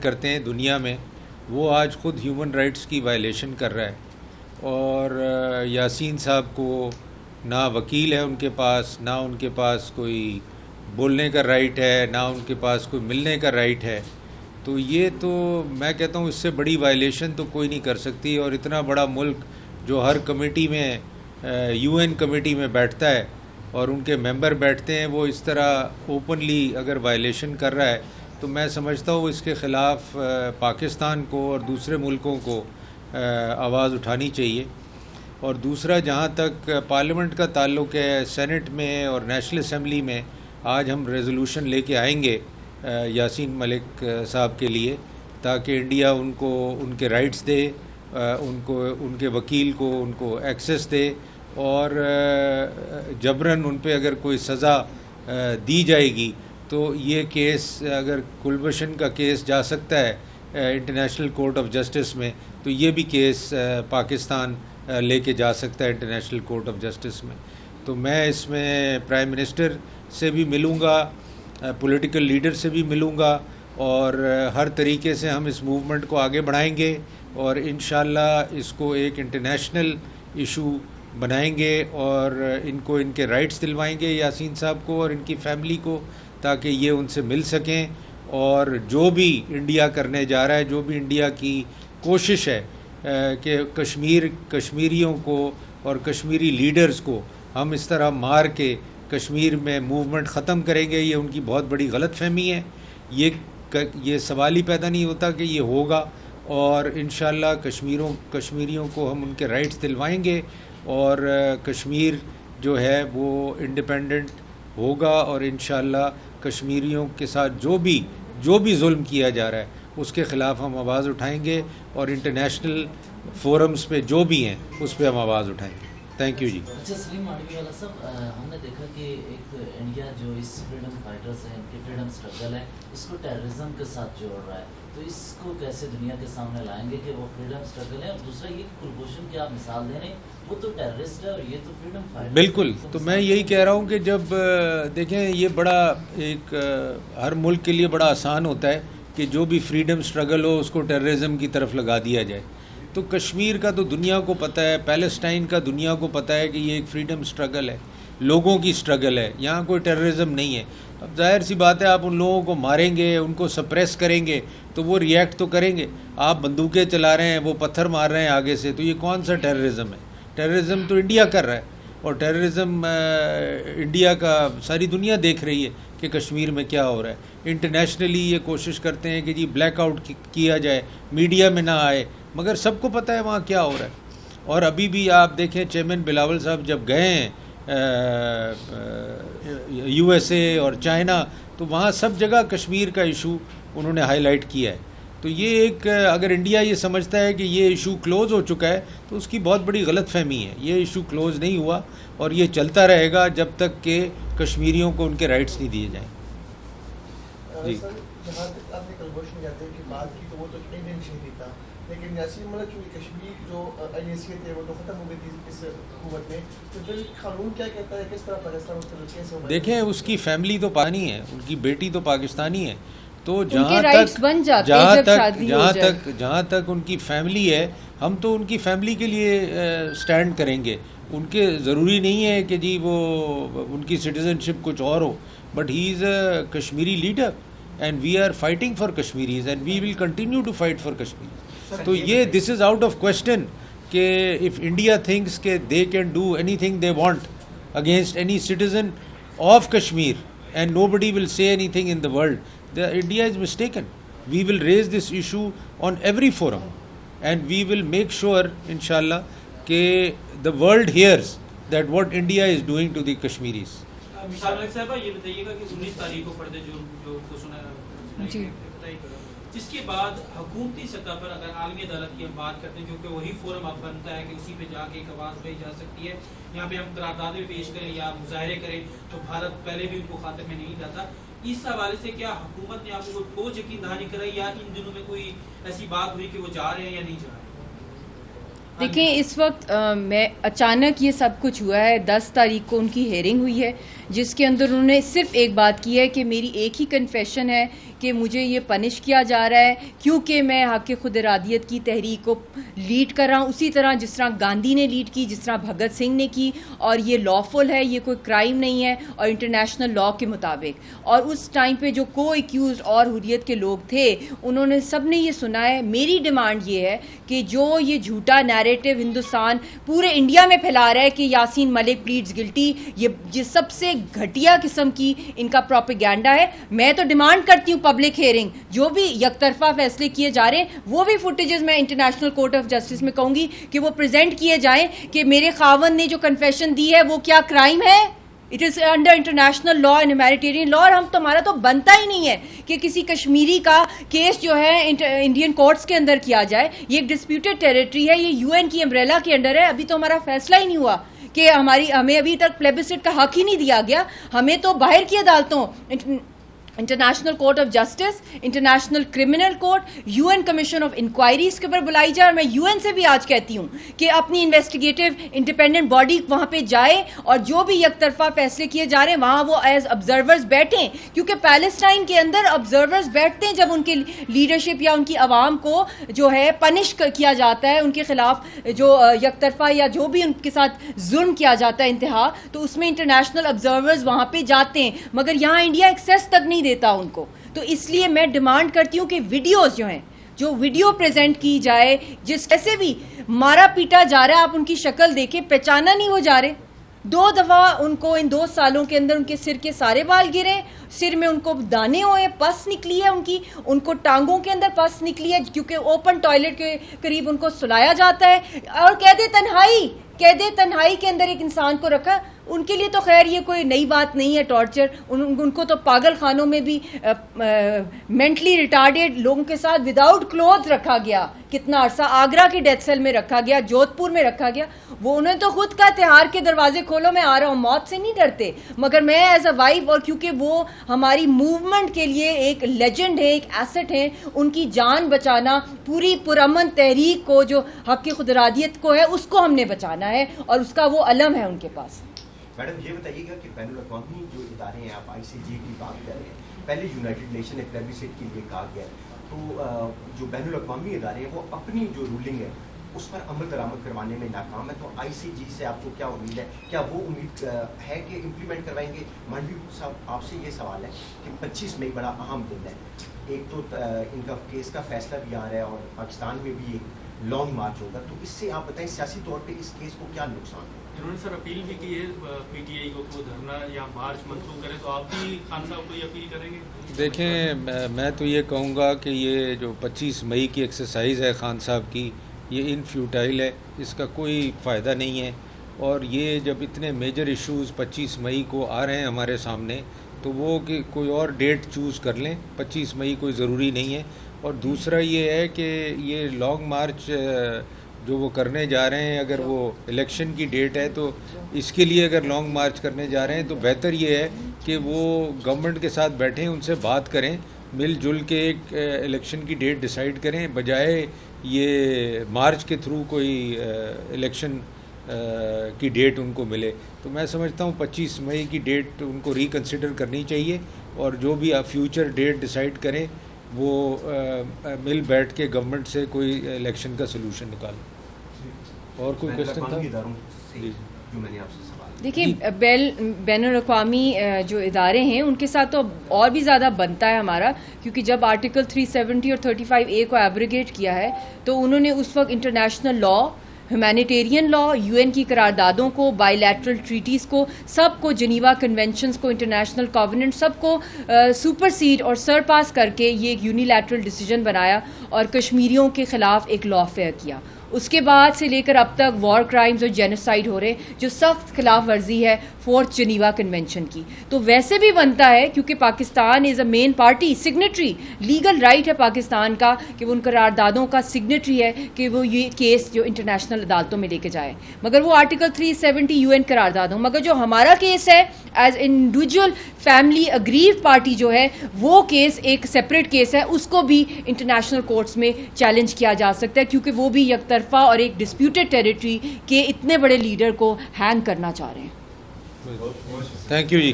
کرتے ہیں دنیا میں وہ آج خود ہیومن رائٹس کی وائلیشن کر رہا ہے. اور یاسین صاحب کو نہ وکیل ہے ان کے پاس، نہ ان کے پاس کوئی بولنے کا رائٹ ہے، نہ ان کے پاس کوئی ملنے کا رائٹ ہے. تو یہ تو میں کہتا ہوں اس سے بڑی وائلیشن تو کوئی نہیں کر سکتی. اور اتنا بڑا ملک جو ہر کمیٹی میں UN کمیٹی میں بیٹھتا ہے اور ان کے ممبر بیٹھتے ہیں، وہ اس طرح اوپنلی اگر وائلیشن کر رہا ہے تو میں سمجھتا ہوں اس کے خلاف پاکستان کو اور دوسرے ملکوں کو آواز اٹھانی چاہیے. اور دوسرا جہاں تک پارلیمنٹ کا تعلق ہے، سینٹ میں اور نیشنل اسمبلی میں آج ہم ریزولوشن لے کے آئیں گے یاسین ملک صاحب کے لیے، تاکہ انڈیا ان کو ان کے رائٹس دے، ان کو ان کے وکیل کو ان کو ایکسیس دے، اور جبراً ان پہ اگر کوئی سزا دی جائے گی تو یہ کیس اگر کلبھوشن کا کیس جا سکتا ہے انٹرنیشنل کورٹ آف جسٹس میں، تو یہ بھی کیس پاکستان لے کے جا سکتا ہے انٹرنیشنل کورٹ آف جسٹس میں. تو میں اس میں پرائم منسٹر سے بھی ملوں گا، پولیٹیکل لیڈر سے بھی ملوں گا، اور ہر طریقے سے ہم اس موومنٹ کو آگے بڑھائیں گے اور انشاءاللہ اس کو ایک انٹرنیشنل ایشو بنائیں گے، اور ان کو ان کے رائٹس دلوائیں گے یاسین صاحب کو اور ان کی فیملی کو، تاکہ یہ ان سے مل سکیں. اور جو بھی انڈیا کرنے جا رہا ہے، جو بھی انڈیا کی کوشش ہے کہ کشمیریوں کو اور کشمیری لیڈرز کو ہم اس طرح مار کے کشمیر میں موومنٹ ختم کریں گے، یہ ان کی بہت بڑی غلط فہمی ہے. یہ سوال ہی پیدا نہیں ہوتا کہ یہ ہوگا. اور انشاءاللہ کشمیریوں کو ہم ان کے رائٹس دلوائیں گے، اور کشمیر جو ہے وہ انڈیپینڈنٹ ہوگا، اور انشاءاللہ کشمیریوں کے ساتھ جو بھی ظلم کیا جا رہا ہے اس کے خلاف ہم آواز اٹھائیں گے، اور انٹرنیشنل فورمز پہ جو بھی ہیں اس پہ ہم آواز اٹھائیں گے. تھینک یو جی. اچھا سلیم ماڈوی والا صاحب، ہم نے دیکھا کہ ایک انڈیا جو اس فریڈم فائٹرز ہیں، ان کی فریڈم اسٹرگل ہے، اس کو ٹیررزم کے ساتھ جوڑ رہا ہے. تو اس کو کیسے دنیا کے سامنے لائیں گے کہ وہ فریڈم اسٹرگل ہے؟ اور دوسرا یہ کہ کلبھوشن کی آپ مثال دے رہے ہیں، وہ تو ٹیررسٹ ہے اور یہ تو فریڈم فائٹر. بالکل. تو میں یہی کہہ رہا ہوں کہ جب دیکھیں یہ بڑا ایک ہر ملک کے لیے بڑا آسان ہوتا ہے کہ جو بھی فریڈم اسٹرگل ہو اس کو ٹیررزم کی طرف لگا دیا جائے. تو کشمیر کا تو دنیا کو پتہ ہے، پیلسٹائن کا دنیا کو پتہ ہے کہ یہ ایک فریڈم اسٹرگل ہے، لوگوں کی اسٹرگل ہے، یہاں کوئی ٹیررزم نہیں ہے. اب ظاہر سی بات ہے آپ ان لوگوں کو ماریں گے، ان کو سپریس کریں گے تو وہ ریئیکٹ تو کریں گے. آپ بندوقیں چلا رہے ہیں، وہ پتھر مار رہے ہیں آگے سے، تو یہ کون سا ٹیررزم ہے؟ ٹیررزم تو انڈیا کر رہا ہے، اور ٹیررزم انڈیا کا ساری دنیا دیکھ رہی ہے کہ کشمیر میں کیا ہو رہا ہے. انٹرنیشنلی یہ کوشش کرتے ہیں کہ جی بلیک آؤٹ کیا جائے، میڈیا میں نہ آئے، مگر سب کو پتہ ہے وہاں کیا ہو رہا ہے. اور ابھی بھی آپ دیکھیں چیئرمین بلاول صاحب جب گئے ہیں USA اور چائنا، تو وہاں سب جگہ کشمیر کا ایشو انہوں نے ہائی لائٹ کیا ہے. تو یہ ایک اگر انڈیا یہ سمجھتا ہے کہ یہ ایشو کلوز ہو چکا ہے تو اس کی بہت بڑی غلط فہمی ہے. یہ ایشو کلوز نہیں ہوا، اور یہ چلتا رہے گا جب تک کہ کشمیریوں کو ان کے رائٹس نہیں دیے جائیں. جی جہاں تک آپ نے کلبھوشن جاتے کی بات کی تو وہ تو انڈین شہری تھا، لیکن یاسین ملک چونکہ کشمیر جو حیثیت ہے وہ تو ختم ہو گئی تھی اس حکومت میں، تو پھر قانون کیا کہتا ہے، کس طرح پاکستان اس طریقے سے؟ دیکھیں اس کی فیملی تو پاکستانی ہے، ان کی بیٹی تو پاکستانی ہے. تو جہاں تک ان کی فیملی ہے، ہم تو ان کی فیملی کے لیے سٹینڈ کریں گے. ان کے ضروری نہیں ہے کہ جی وہ ان کی سٹیزن شپ کچھ اور ہو، but he is a Kashmiri leader and we are fighting for Kashmiris and we will continue to fight for Kashmir. تو یہ this is out of question کہ اف انڈیا تھنکس کہ they can do anything they want against any citizen of Kashmir and nobody will say anything in the world, India is mistaken. We will raise this issue on every forum and we will make sure inshallah کہ the world hears that what India is doing to the Kashmiris. Mishal Malik صاحبہ یہ بتائیے گا کہ 19 تاریخ کو پردے جو کو سنا جی جس کے بعد حکومتی سطح پر اگر عالمی عدالت کی ہم بات کرتے ہیں کیونکہ وہی فورم اب بنتا ہے کہ اسی پہ جا کے ایک آواز بھائی جا سکتی ہے, یہاں پہ ہم قراردادیں پیش کریں یا مظاہرے کریں تو بھارت پہلے بھی ان کو خاطر میں نہیں جاتا. اس حوالے سے کیا حکومت نے آپ کو ٹھوس یقین دہانی کرائی یا ان دنوں میں کوئی ایسی بات ہوئی کہ وہ جا رہے ہیں یا نہیں جا رہے ہیں؟ دیکھیں اس وقت میں اچانک یہ سب کچھ ہوا ہے. 10 تاریخ کو ان کی ہیئرنگ ہوئی ہے جس کے اندر انہوں نے صرف ایک بات کی ہے کہ میری ایک ہی کنفیشن ہے کہ مجھے یہ پنش کیا جا رہا ہے کیونکہ میں حق خود ارادیت کی تحریک کو لیڈ کر رہا ہوں اسی طرح جس طرح گاندھی نے لیڈ کی, جس طرح بھگت سنگھ نے کی, اور یہ لافل ہے, یہ کوئی کرائم نہیں ہے اور انٹرنیشنل لا کے مطابق. اور اس ٹائم پہ جو کو ایکیوزڈ اور حریت کے لوگ تھے انہوں نے سب نے یہ سنا ہے. میری ڈیمانڈ یہ ہے کہ جو یہ جھوٹا نیریٹو ہندوستان پورے انڈیا میں پھیلا رہا ہے کہ یاسین ملک پلیڈز گلٹی, یہ سب سے گھٹیا قسم کی ان کا پروپیگینڈا ہے. میں تو ڈیمانڈ کرتی ہوں پبلک ہیئرنگ, جو بھی یک طرفہ فیصلے کیے جا رہے ہیں وہ بھی فوٹیجز میں انٹرنیشنل کورٹ آف جسٹس میں کہوں گی کہ وہ پریزنٹ کیے جائیں کہ میرے خاوند نے جو کنفیشن دی ہے وہ کیا کرائم ہے. It is under international law and humanitarian law, اور ہمارا تو بنتا ہی نہیں ہے کہ کسی کشمیری کا کیس جو ہے انڈین کورٹس کے اندر کیا جائے. یہ ایک ڈسپیوٹڈ ٹیریٹری ہے, یہ یو این کی امبریلا کے انڈر ہے. ابھی تو ہمارا فیصلہ ہی نہیں ہوا کہ ہمیں ابھی تک پلیبسٹ کا حق ہی نہیں دیا گیا. ہمیں تو باہر کی عدالتوں international court of justice, international criminal court, U N commission of inquiry اس کے اوپر بلائی جائے. اور میں یو این سے بھی آج کہتی ہوں کہ اپنی انویسٹیگیٹو انڈیپینڈنٹ باڈی وہاں پہ جائے اور جو بھی یک طرفہ فیصلے کیے جا رہے ہیں وہاں وہ ایز آبزرورز بیٹھیں, کیونکہ پیلسٹائن کے اندر آبزرورز بیٹھتے ہیں جب ان کے لیڈرشپ یا ان کی عوام کو جو ہے پنش کیا جاتا ہے, ان کے خلاف جو یک طرفہ یا جو بھی ان کے ساتھ ظلم کیا جاتا ہے انتہا, تو اس میں انٹرنیشنل آبزرورز وہاں پہ جاتے ہیں. مگر یہاں انڈیا ایکسیس تک نہیں دیتا ان کو. تو اس لیے میں ڈیمانڈ کرتی ہوں کہ ویڈیوز جو ہیں, جو ویڈیو پریزنٹ کی جائے جس کیسے بھی مارا پیٹا جا رہا ہے, آپ ان کی شکل دیکھیں پہچانا نہیں ہو جا رہے. 2 دفعہ ان کو ان 2 سالوں کے اندر ان کے سر کے سارے بال گرے, سر میں ان کو دانے ہوئے, پس نکلی ہے ان کو ٹانگوں کے اندر پس نکلی ہے کیونکہ اوپن ٹوائلٹ کے قریب ان کو سلایا جاتا ہے. اور قید تنہائی کے اندر ایک انسان کو رکھا. ان کے لیے تو خیر یہ کوئی نئی بات نہیں ہے ٹارچر, ان کو تو پاگل خانوں میں بھی مینٹلی ریٹارڈیڈ لوگوں کے ساتھ وداؤٹ کلوتھ رکھا گیا. کتنا عرصہ آگرہ کے ڈیتھ سیل میں رکھا گیا, جودھ پور میں رکھا گیا. وہ انہوں نے تو خود کہا تہار کے دروازے کھولو, میں آ رہا ہوں, موت سے نہیں ڈرتے. مگر میں ایز اے وائف, اور کیونکہ وہ ہماری موومنٹ کے لیے ایک لیجنڈ ہے, ایک ایسٹ ہے, ان کی جان بچانا, پوری پرامن تحریک کو جو حق خود ارادیت کو ہے اس کو ہم نے بچانا ہے, اور اس کا وہ علم ہے ان کے پاس. میڈم یہ بتائیے گا کہ بین الاقوامی جو ادارے ہیں, آپ آئی سی جی کی بات کر رہے ہیں, پہلے یونائٹڈ نیشن نے پلیبسٹ کے لیے کہا گیا, تو جو بین الاقوامی ادارے ہیں وہ اپنی جو رولنگ ہے اس پر عمل درآمد کروانے میں ناکام ہے. تو آئی سی جی سے آپ کو کیا امید ہے, کیا وہ امید ہے کہ امپلیمنٹ کروائیں گے؟ مانڈوی صاحب آپ سے یہ سوال ہے کہ 25 مئی بڑا اہم دن ہے, ایک تو ان کا کیس کا فیصلہ بھی آ رہا ہے اور پاکستان میں بھی ایک لانگ مارچ ہوگا, تو اس سے آپ بتائیں سیاسی طور پہ اس کیس کو کیا نقصان ہے؟ انہوں نے سر اپیل بھی کی ہے پی ٹی آئی کو کہ وہ دھرنا یا مارچ منسوخ کرے, تو آپ بھی خان صاحب کو یہ اپیل کریں گے؟ دیکھیں میں تو یہ کہوں گا کہ یہ جو 25 مئی کی ایکسرسائز ہے خان صاحب کی, یہ ان فیوٹائل ہے, اس کا کوئی فائدہ نہیں ہے. اور یہ جب اتنے میجر ایشوز 25 مئی کو آ رہے ہیں ہمارے سامنے, تو وہ کہ کوئی اور ڈیٹ چوز کر لیں, 25 مئی کوئی ضروری نہیں ہے. اور دوسرا یہ ہے کہ یہ لانگ مارچ جو وہ کرنے جا رہے ہیں, اگر وہ الیکشن کی ڈیٹ ہے تو اس کے لیے اگر لانگ مارچ کرنے جا رہے ہیں تو بہتر یہ ہے کہ وہ گورنمنٹ کے ساتھ بیٹھیں, ان سے بات کریں, مل جل کے ایک الیکشن کی ڈیٹ ڈیسائیڈ کریں, بجائے یہ مارچ کے تھرو کوئی الیکشن کی ڈیٹ ان کو ملے. تو میں سمجھتا ہوں 25 مئی کی ڈیٹ ان کو ریکنسیڈر کرنی چاہیے, اور جو بھی فیوچر ڈیٹ ڈیسائیڈ کریں وہ مل بیٹھ کے گورنمنٹ سے کوئی الیکشن کا سلوشن نکالیں. اور کوئی کوشچن تھا؟ دیکھیے بین الاقوامی جو ادارے ہیں ان کے ساتھ تو اور بھی زیادہ بنتا ہے ہمارا, کیونکہ جب آرٹیکل 370 اور 35A کو ایبریگیٹ کیا ہے تو انہوں نے اس وقت international law, humanitarian law, U N کی قراردادوں کو, بائی لیٹرل ٹریٹیز کو, سب کو, جنیوا کنونشنز کو, انٹرنیشنل کووننٹ, سب کو سپر سیڈ اور سر پاس کر کے یہ ایک یونیلیٹرل ڈیسیجن بنایا اور کشمیریوں کے خلاف ایک لا فیئر کیا. اس کے بعد سے لے کر اب تک وار کرائمز اور جینوسائیڈ ہو رہے جو سخت خلاف ورزی ہے 4th جنیوا کنونشن کی. تو ویسے بھی بنتا ہے کیونکہ پاکستان از اے main party, signatory, legal right ہے پاکستان کا کہ وہ ان قراردادوں کا سگنیٹری ہے کہ وہ یہ کیس جو انٹرنیشنل عدالتوں میں لے کے جائے, مگر وہ آرٹیکل 370 یو این قرارداد ہوں. مگر جو ہمارا کیس ہے ایز انڈیویجول فیملی اگریو پارٹی جو ہے وہ کیس ایک سیپریٹ کیس ہے, اس کو بھی انٹرنیشنل کورٹس میں چیلنج کیا جا سکتا ہے کیونکہ وہ بھی یک طرف طرفہ اور ایک ڈسپیوٹڈ ٹیریٹری کے اتنے بڑے لیڈر کو ہینگ کرنا چاہ رہے ہیں. Thank you G.